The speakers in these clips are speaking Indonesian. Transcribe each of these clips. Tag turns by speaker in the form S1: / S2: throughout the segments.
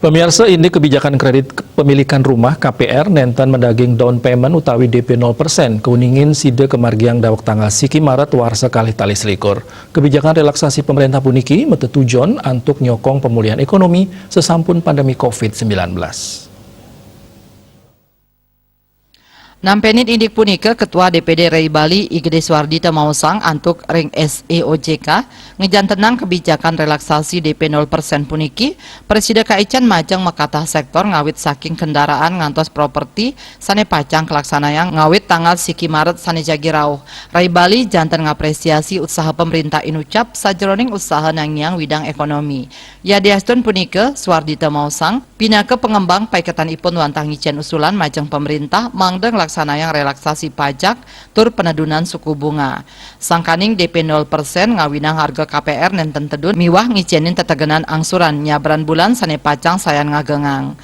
S1: Pemirsa, ini kebijakan kredit pemilikan rumah KPR nenten mendaging down payment utawi DP 0% keuningin side kemargiang dawak tanggal siki Maret warsa kalih tali selikur. Kebijakan relaksasi pemerintah puniki metetujon untuk nyokong pemulihan ekonomi sesampun pandemi COVID-19.
S2: Nampenit indik punika Ketua DPD Rai Bali Igede Suardita Mausang antuk ring SEOJK ngejantenang kebijakan relaksasi DP 0% puniki Presiden Kaican majang makatah sektor ngawit saking kendaraan ngantos properti sane pacang kelaksanaan ngawit tanggal siki Maret sane jagirauh. Rai Bali janten ngapresiasi usaha pemerintah inucap sajroning usaha nangyang widang ekonomi. Ya diastun punika Suardita Mausang pinake pengembang paiketan ipun wantah ngicen usulan majang pemerintah mangdeng yang relaksasi pajak tur penedunan suku bunga. Sangkaning DP 0% ngawinang harga KPR nenten tedun miwah ngicenin tetegenan angsuran nyabran bulan sane pacang sayan ngagengang.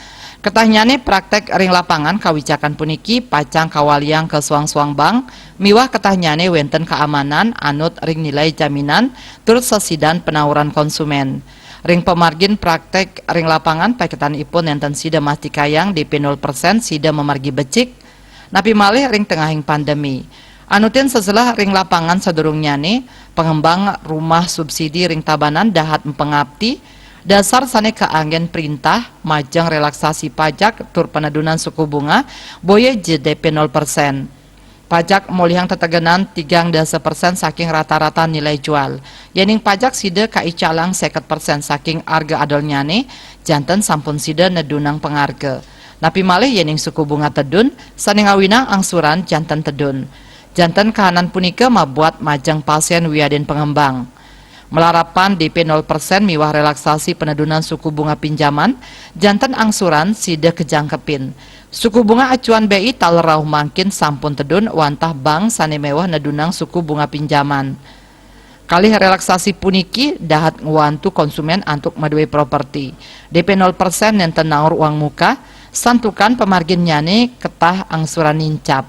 S2: Ketahnyane praktek ring lapangan kawijakan puniki pacang kawaliang ke suang-suang bank miwah ketahnyane wenten keamanan anut ring nilai jaminan tur sesidan penawuran konsumen. Ring pemargin praktek ring lapangan paketan ipun nenten sida masti kayang DP 0% sida memargi becik napi malih ring tengahing pandemi. Anutin seselah ring lapangan sadurungnya nih, pengembang rumah subsidi ring tabanan dahat mempengabdi, dasar sane keanggen perintah, majang relaksasi pajak, tur penedunan suku bunga, boye JDP 0%. Pajak mulihang tetegenan 3% saking rata-rata nilai jual. Yening pajak side kai calang 50% saking arga adolnya nih, janten sampun side nedunang pengarga. Napi malih yening suku bunga tedun, sane ngawinang angsuran jantan tedun. Jantan kahanan punika mabuat majang pasien wiaden pengembang. Melarapan DP 0% miwah relaksasi penedunan suku bunga pinjaman, jantan angsuran sida kejangkepin. Suku bunga acuan BI talerauh mangkin sampun tedun wantah bank sane mewah nedunang suku bunga pinjaman. Kalih relaksasi puniki dahat ngewantu konsumen antuk maduwe properti. DP 0% nenten naur uang muka, santukan pemargin nyane ketah angsuran nincap.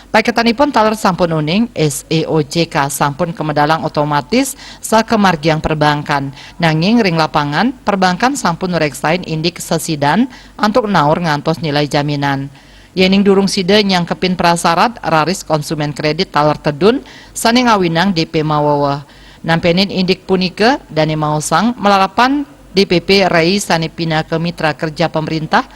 S2: Paketanipun taler sampun uning SEOJK sampun kemedalang otomatis sa kemargiang perbankan. Nanging ring lapangan perbankan sampun reksain indik sesidan antuk naur ngantos nilai jaminan. Yening durung sida nyangkepin prasarat raris konsumen kredit taler tedun sane ngawinang DP mawawah. Nampenin indik punika dane mausang melarapan DPP Rai sane pina ke mitra kerja pemerintah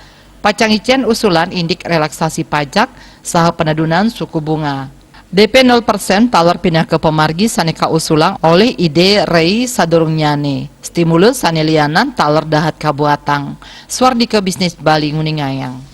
S2: pacang icen usulan indik relaksasi pajak saha penedunan suku bunga. DP 0% taler pindah ke pemargi saneka usulang oleh ide Rai sadurungnyane. Stimulus sane lianan taler dahat kabuatang. Suardika Bisnis Bali nguningayang.